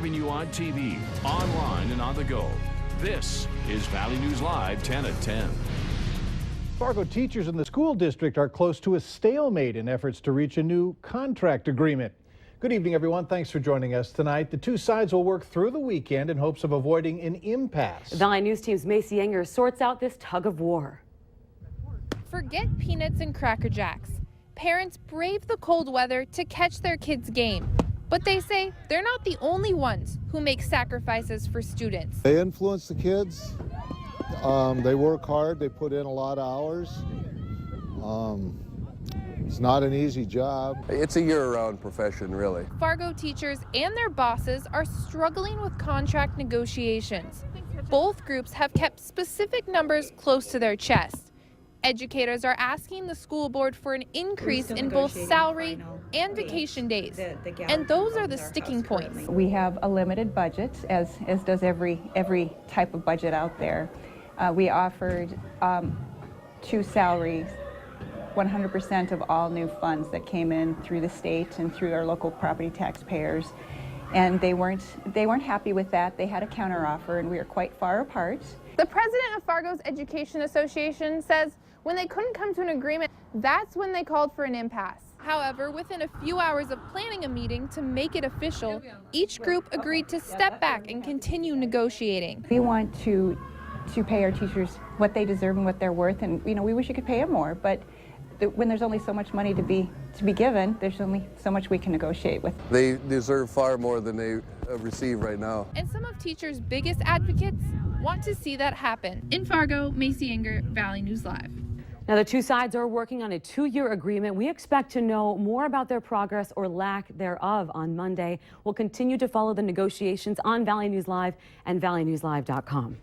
Serving you on TV, online, and on the go. This is Valley News Live 10 at 10. Fargo teachers in the school district are close to a stalemate in efforts to reach a new contract agreement. Good evening, everyone. Thanks for joining us tonight. The two sides will work through the weekend in hopes of avoiding an impasse. Valley News Team's Macy Enger sorts out this tug of war. Forget peanuts and Cracker Jacks. Parents brave the cold weather to catch their kids' game. But they say they're not the only ones who make sacrifices for students. They influence the kids. They work hard. They put in a lot of hours. It's not an easy job. It's a year-round profession, really. Fargo teachers and their bosses are struggling with contract negotiations. Both groups have kept specific numbers close to their chest. Educators are asking the school board for an increase in both salary and vacation days, and those are the sticking points. We have a limited budget, as does every type of budget out there. We offered two salaries, 100% of all new funds that came in through the state and through our local property taxpayers, and they weren't happy with that. They had a counteroffer, and we are quite far apart. The president of Fargo's Education Association says when they couldn't come to an agreement, that's when they called for an impasse. However, within a few hours of planning a meeting to make it official, each group agreed to step back and continue negotiating. We want to pay our teachers what they deserve and what they're worth, and we wish we could pay them more, but when there's only so much money to be given, there's only so much we can negotiate with. They deserve far more than they receive right now. And some of teachers' biggest advocates want to see that happen. In Fargo, Macy Enger, Valley News Live. Now, the two sides are working on a 2-year agreement. We expect to know more about their progress or lack thereof on Monday. We'll continue to follow the negotiations on Valley News Live and valleynewslive.com.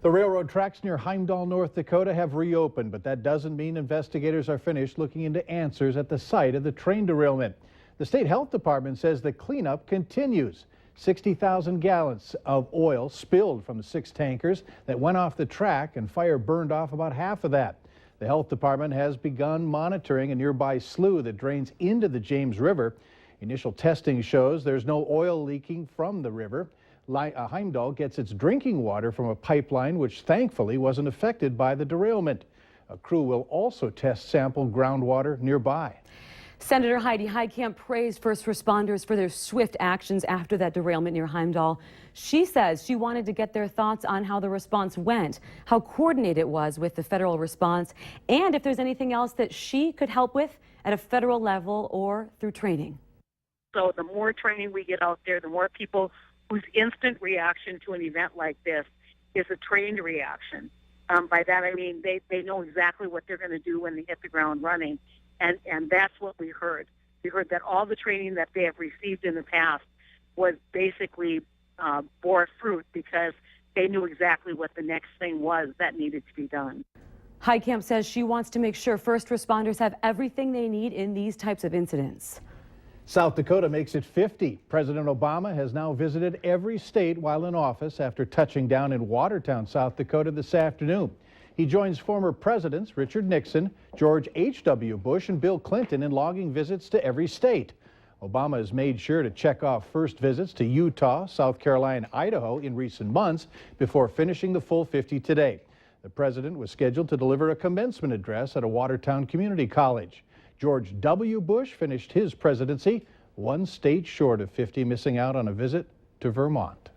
The railroad tracks near Heimdall, North Dakota have reopened, but that doesn't mean investigators are finished looking into answers at the site of the train derailment. The state health department says the cleanup continues. 60,000 gallons of oil spilled from the 6 tankers that went off the track, and fire burned off about half of that. The health department has begun monitoring a nearby slough that drains into the James River. Initial testing shows there's no oil leaking from the river. Heimdall gets its drinking water from a pipeline which thankfully wasn't affected by the derailment. A crew will also test sample groundwater nearby. Senator Heidi Heitkamp praised first responders for their swift actions after that derailment near Heimdall. She says she wanted to get their thoughts on how the response went, how coordinated it was with the federal response, and if there's anything else that she could help with at a federal level or through training. So the more training we get out there, the more people whose instant reaction to an event like this is a trained reaction. By that I mean they know exactly what they're going to do when they hit the ground running. And that's what we heard. We heard that all the training that they have received in the past was basically bore fruit because they knew exactly what the next thing was that needed to be done. Heitkamp says she wants to make sure first responders have everything they need in these types of incidents. South Dakota makes it 50. President Obama has now visited every state while in office after touching down in Watertown, South Dakota this afternoon. He joins former presidents Richard Nixon, George H.W. Bush, and Bill Clinton in logging visits to every state. Obama has made sure to check off first visits to Utah, South Carolina, and Idaho in recent months before finishing the full 50 today. The president was scheduled to deliver a commencement address at a Watertown community college. George W. Bush finished his presidency one state short of 50, missing out on a visit to Vermont.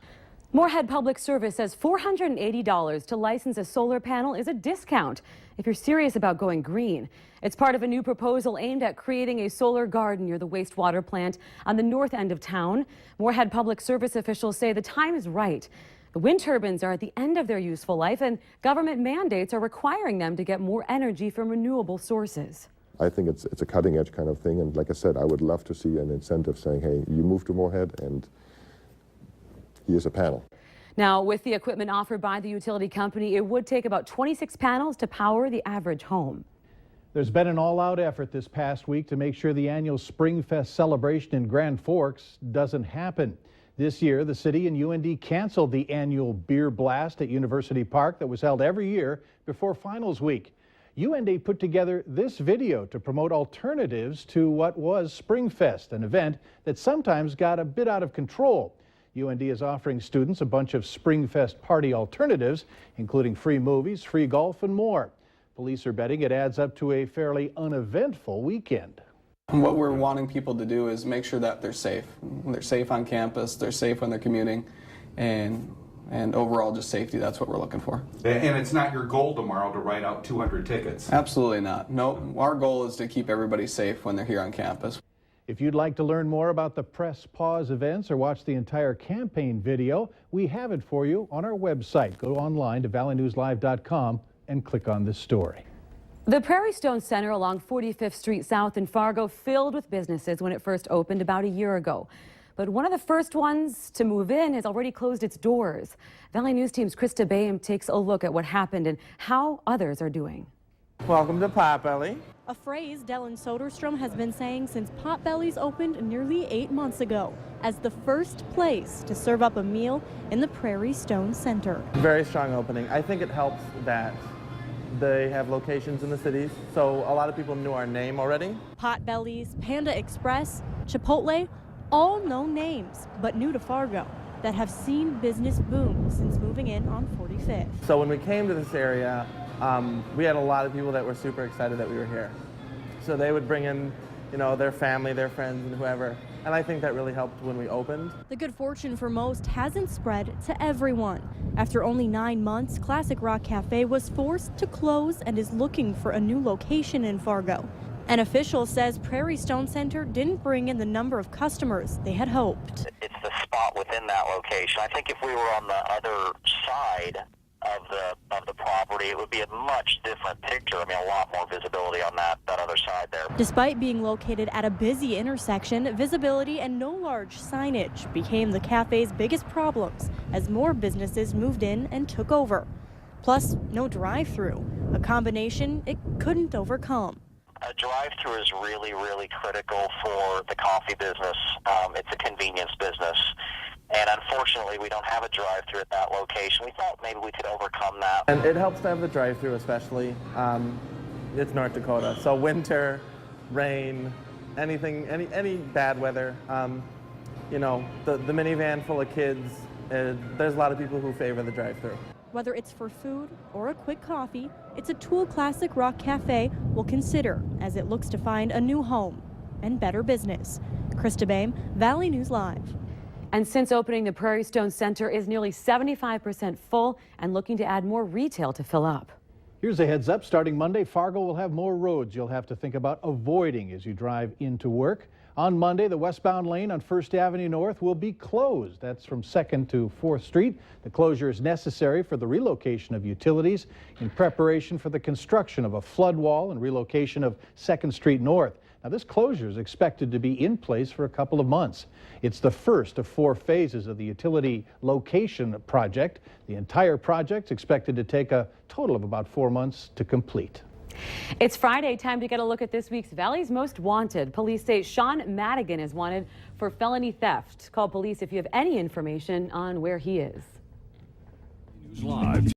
Moorhead Public Service says $480 to license a solar panel is a discount if you're serious about going green. It's part of a new proposal aimed at creating a solar garden near the wastewater plant on the north end of town. Moorhead Public Service officials say the time is right. The wind turbines are at the end of their useful life, and government mandates are requiring them to get more energy from renewable sources. I think it's a cutting edge kind of thing, and like I said, I would love to see an incentive saying, hey, you move to Moorhead and here's a panel. Now, with the equipment offered by the utility company, it would take about 26 panels to power the average home. There's been an all-out effort this past week to make sure the annual Springfest celebration in Grand Forks doesn't happen. This year, the city and UND canceled the annual beer blast at University Park that was held every year before finals week. UND put together this video to promote alternatives to what was Springfest, an event that sometimes got a bit out of control. UND is offering students a bunch of Springfest party alternatives, including free movies, free golf, and more. Police are betting it adds up to a fairly uneventful weekend. What we're wanting people to do is make sure that they're safe. They're safe on campus, they're safe when they're commuting, and overall just safety. That's what we're looking for. And it's not your goal tomorrow to write out 200 tickets? Absolutely not. No, our goal is to keep everybody safe when they're here on campus. If you'd like to learn more about the Press Pause events or watch the entire campaign video, we have it for you on our website. Go online to valleynewslive.com and click on this story. The Prairie Stone Center along 45th Street South in Fargo filled with businesses when it first opened about a year ago. But one of the first ones to move in has already closed its doors. Valley News Team's Krista Bayham takes a look at what happened and how others are doing. Welcome to Potbelly. A phrase Dylan Soderstrom has been saying since Potbelly's opened nearly 8 months ago as the first place to serve up a meal in the Prairie Stone Center. Very strong opening. I think it helps that they have locations in the cities, so a lot of people knew our name already. Potbelly's, Panda Express, Chipotle, all known names, but new to Fargo, that have seen business boom since moving in on 45th. So when we came to this area, we had a lot of people that were super excited that we were here. So they would bring in, their family, their friends, and whoever. And I think that really helped when we opened. The good fortune for most hasn't spread to everyone. After only 9 months, Classic Rock Cafe was forced to close and is looking for a new location in Fargo. An official says Prairie Stone Center didn't bring in the number of customers they had hoped. It's the spot within that location. I think if we were on the other side of the property, it would be a much different picture. I mean, a lot more visibility on that other side there. Despite being located at a busy intersection, visibility and no large signage became the cafe's biggest problems as more businesses moved in and took over. Plus, no drive-through, a combination it couldn't overcome. A drive-through is really, really critical for the coffee business. It's a convenience business. And unfortunately, we don't have a drive-through at that location. We thought maybe we could overcome that. And it helps to have the drive-through, especially. It's North Dakota, so winter, rain, anything, any bad weather. The minivan full of kids. There's a lot of people who favor the drive-through. Whether it's for food or a quick coffee, it's a tool Classic Rock Cafe will consider as it looks to find a new home and better business. Krista Bayham, Valley News Live. And since opening, the Prairie Stone Center is nearly 75% full and looking to add more retail to fill up. Here's a heads up. Starting Monday, Fargo will have more roads you'll have to think about avoiding as you drive into work. On Monday, the westbound lane on 1st Avenue North will be closed. That's from 2nd to 4th Street. The closure is necessary for the relocation of utilities in preparation for the construction of a flood wall and relocation of 2nd Street North. Now, this closure is expected to be in place for a couple of months. It's the first of 4 phases of the utility location project. The entire project is expected to take a total of about 4 months to complete. It's Friday, time to get a look at this week's Valley's Most Wanted. Police say Sean Madigan is wanted for felony theft. Call police if you have any information on where he is. News Live.